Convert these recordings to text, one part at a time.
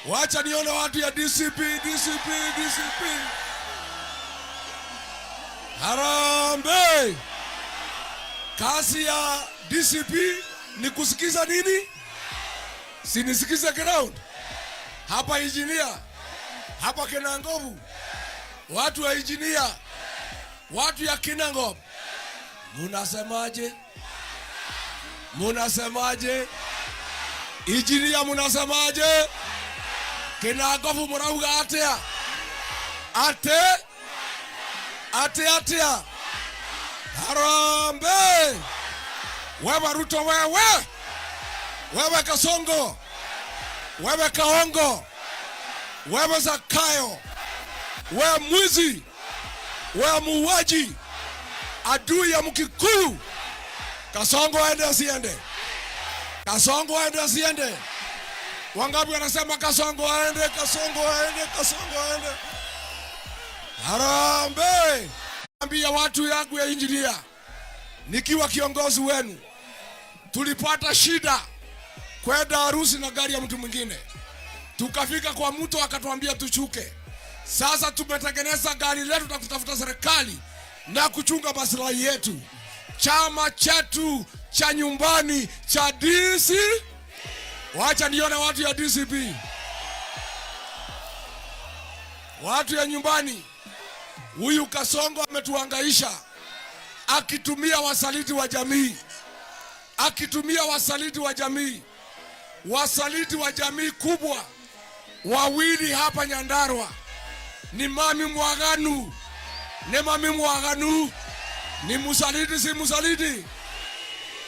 Wacha nione watu ya DCP. Harambe. Kazi ya DCP ni kusikiza nini? Sinisikize ground. Hapa engineer. Hapa Kinangovu. Watu wa engineer. Watu ya Kinangovu. Munasemaje? Engineer munasemaje? Kinangovu murauga atia? Atia. Harambe. Wewe Ruto wewe Kasongo, wewe Kaongo, wewe Zakayo, wewe mwizi, wewe muuaji, adui ya Mkikuyu. Kasongo aende asiende? Wangapi wanasema Kasongo aende? Harambe. Ambia watu yangu ya engineer, nikiwa kiongozi wenu, tulipata shida kwenda harusi na gari ya mtu mwingine. Tukafika kwa mtu akatuambia tuchuke. Sasa tumetengeneza gari letu na kutafuta serikali na kuchunga maslahi yetu. Chama chetu cha nyumbani cha DC. Wacha nione watu ya DCP. Watu ya nyumbani. Huyu Kasongo ametuhangaisha akitumia wasaliti wa jamii kubwa. Wawili hapa Nyandarua ni Mami Mwaganu. Ni musaliti si musaliti?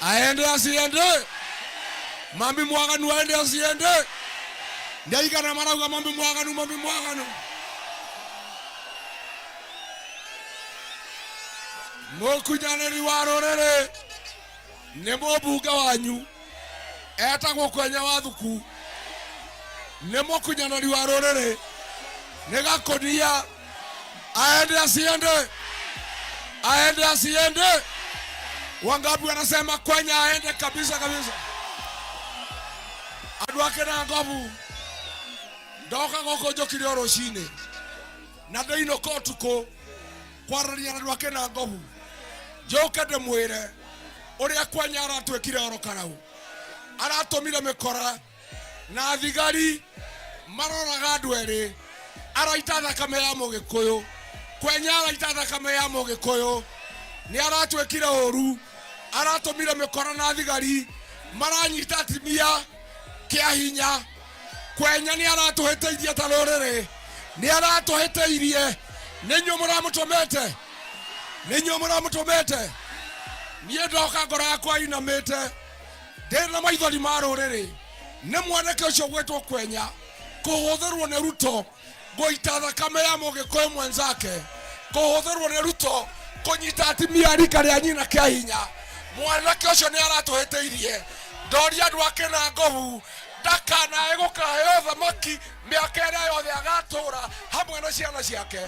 Aende asiende? Mami Mwaganu aende asiende? Ndaika na marauga Mami Mwaganu. Mokunyaneri warorere nemo buga wanyu etagwo kwenya wathuku. Nemo kunyaneri warorere negakonia aende asiende? Wangapi wanasema kwenya aende kabisa? Andu ake na Ngovu ndoka goko njokire oroshine na ndeino kotuko kwararia andu ake na Ngovu. Njoke ndimwire uria kwenya aratwekire orokarau, aratomire mikora na thigari maroraga andu eri, araita thakame ya Mugikuyu. Kwenya araita thakame ya Mugikuyu, ni aratwekire oru, aratomire mikora na thigari maranyita atimia kia hinya. Kwenya ni aratuheteithia ta ruriri, ni aratuheteirie. Ninyo muramutomete niye ndoka ngoro yakwa inamite ndina maithori ma ruriri. Ni mwanake ucio gwetwo Kwenya kuhuthirwo ni Ruto goita thakame ya Mugikuyu mwenzake, kuhuthirwo ni Ruto kunyita atimia rika ria nyina kia hinya. Mwanake ucio ni aratuheteirie. Ndoria andu ake na Ngovu ndakanae gukaheo thamaki miaka iria yothe agatura hamwe na ciana ciake.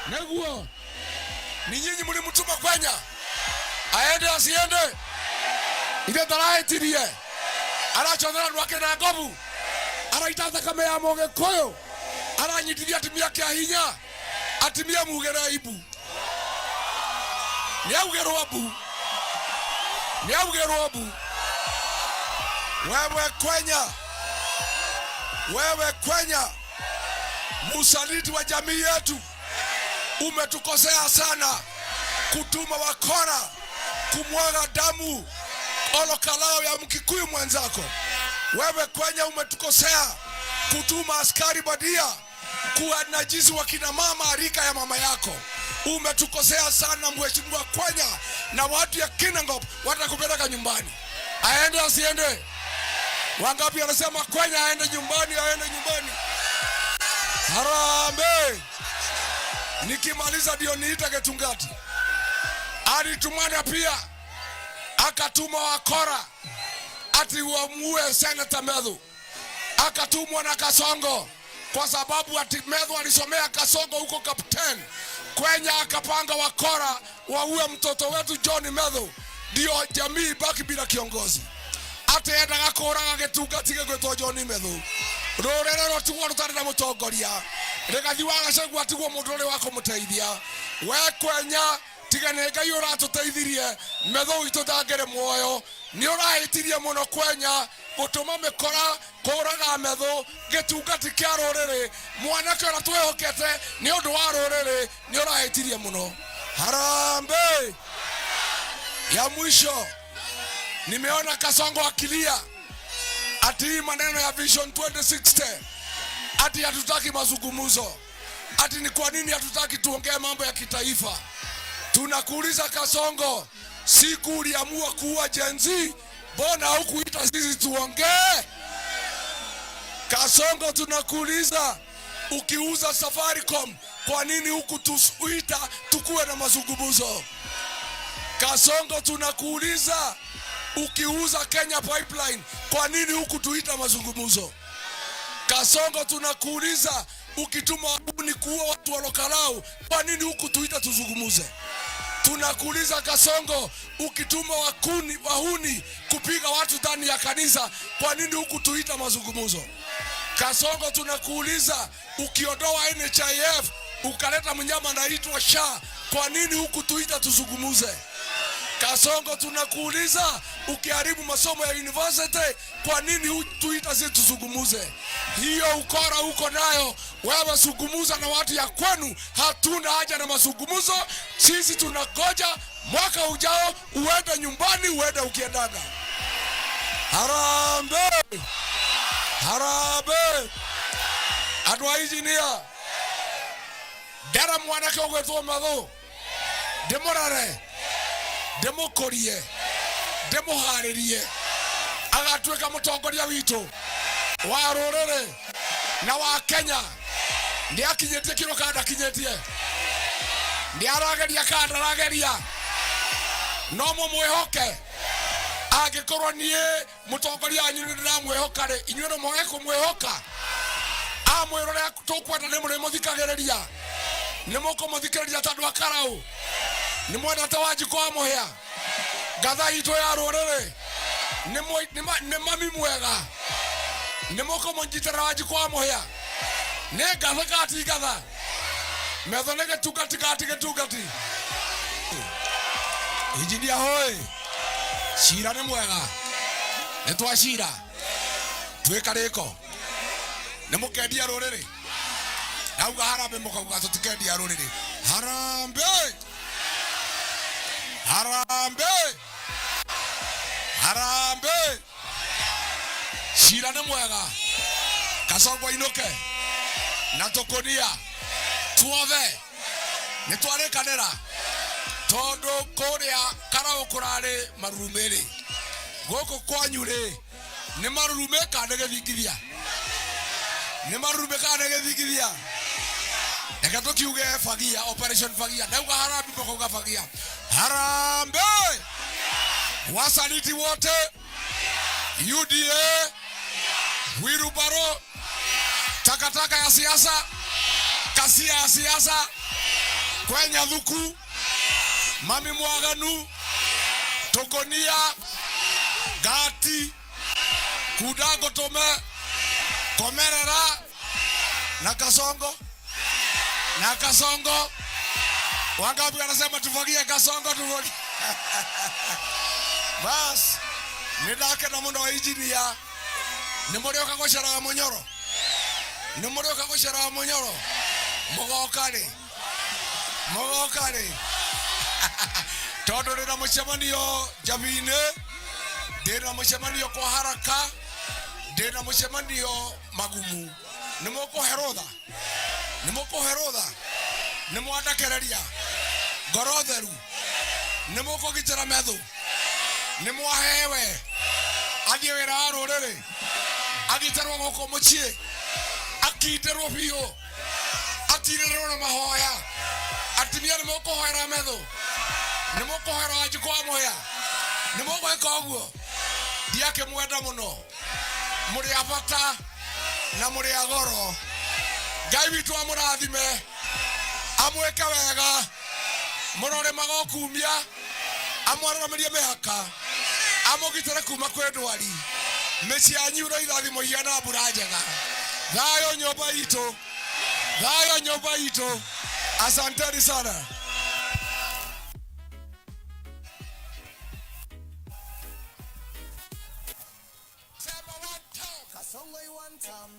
Neguo ni nyinyi mlimutuma Kwenya aende asiende? Ile ndaraetirie arachothera andu ake na Ngovu, araita thakame ya Mugikuyu, aranyitithia atimia kia hinya. Atimia mugere ibu niaugerwo abu. Wewe Kwenya musaliti wa jamii yetu, umetukosea sana kutuma wakora kumwaga damu olokalao ya Mkikuyu mwenzako. Wewe Kwenya umetukosea kutuma askari badia kuwanajisi wakina mama rika ya mama yako. Umetukosea sana mheshimiwa Kwenya, na watu ya Kinangovu watakupeleka nyumbani. Aende asiende? Wangapi wanasema Kwenya aende nyumbani? Harambe. Nikimaliza ndio niita Getungati. Alitumana pia akatuma wakora ati uamue Senator Medhu. Akatumwa na Kasongo kwa sababu ati Medhu alisomea Kasongo huko Kapten. Kwenya akapanga wakora waue mtoto wetu John Medhu, ndio jamii baki bila kiongozi. Ate endaga kuraga Getungati gwetwo John Medhu. rurere rotigwo rutari na mutongoria rigathi wa Gachagua atigwo mundu uri wa kumuteithia we kwenya tigane Ngai uratuteithirie metho itu ndangere muoyo ni urahitirie muno kwenya gutuma mikora kuraga metho gitungati kia ruriri mwanake ora twehokete ni undu wa ruriri ni urahitirie muno. Harambe ya mwisho, nimeona Kasongo akilia ati maneno ya Vision 2060 ati hatutaki mazungumzo, ati ni kwa nini hatutaki tuongee mambo ya kitaifa. Tunakuuliza Kasongo, siku uliamua kuwa Gen Z, mbona hukuita sisi tuongee? Kasongo, tunakuuliza, ukiuza Safaricom, kwa nini hukutuita tukuwe na mazungumzo? Kasongo, tunakuuliza, ukiuza Kenya Pipeline, kwa nini hukutuita mazungumzo? Kasongo, tunakuuliza, ukituma wahuni kuua watu wa Lokalau, kwa nini hukutuita tuzungumuze? Tunakuuliza Kasongo, ukituma wahuni kupiga watu ndani ya kanisa, kwa nini hukutuita mazungumzo? Kasongo, tunakuuliza, ukiondoa NHIF ukaleta mnyama anaitwa SHA, kwa nini hukutuita tuzungumuze? Kasongo, tunakuuliza, ukiharibu masomo ya university, kwa nini hutuita sisi tuzungumuze? Hiyo ukora uko nayo wewe, zungumuza na watu ya kwenu. Hatuna haja na mazungumzo. Sisi tunagoja mwaka ujao uende nyumbani, uende ukiendaga. Harambe, harambe. Adwa engineer dara mwanake ogwetwo matho demorare demokorie demoharirie agatuika mutongoria witu wa rurere na wa Kenya. Ndi akinyetie kiro kada kinyetie, ndi arageria kada arageria no mumwehoke. Agikorwo nie mutongoria anyu ndira mwehokare, inyuĩ no moge kumwehoka. Amwirore tukwenda ni muri muthikagiriria, ni mukumuthikiria tondu wa Karau, ni mwenda ta Wanjiku amuhia gatha itu ya rurere, ni mami mwega, ni mukumujitira Wanjiku amuhia ni gatha kati gatha metho nege tugati kati getugati. Injinia hoi, shira ni mwega, ni twashira twikariko ni mukendia rurere. Nauga harambe mukauga tutikendia rurere. Harambe, harambe, harambe. Shira ni mwega, Kasongo inuke na tukunia tuothe ni twarikanira tondu kuria Karau kurari marurumiri guku kwanyu ri ni marurume kana githingithia, ni marurume kana githingithia. Eka tukiuge fagia, operation fagia. Nauga harambe mukauga fagia. Harambe wasaliti wote UDA Wirubaro, takataka ya siasa, kasia ya siasa, kwenya thuku, mami mwaganu, Tokonia, Gati, Kudago Tome, Komerera, na Kasongo, na Kasongo. Wangapi wanasema tufagie Kasongo tufagie? Bas, nidake na mundo wa engineer. Nimurioka goshara Munyoro, nimurioka goshara Munyoro, mugokare, mugokare. Todo ndina mucemanio Javine, ndina mucemanio kwa haraka, ndina mucemanio magumu. Nimukuherotha, nimukuherotha, nimwandakereria ngorotheru, nimukugitira metho, nimwahewe athie wira wa rurere, agiterwo goko mucie, akiterwo biu, atirerwo na mahoya, atimia nimukuhoera metho, nimukuhoera Wanjiku amuhia, nimugwika uguo. Ndiake mwenda muno, muri abata na muri agoro. Ngai witu amurathime, amweke wega, murore magokumia, amwaramirie mihaka, amugitire kuma kwe ndwari, meci anyu irathimo hiana mbura njega. Thayo nyumba itu. Thayo nyumba itu. Asanteni sana. Sema one time. Kasongo one time.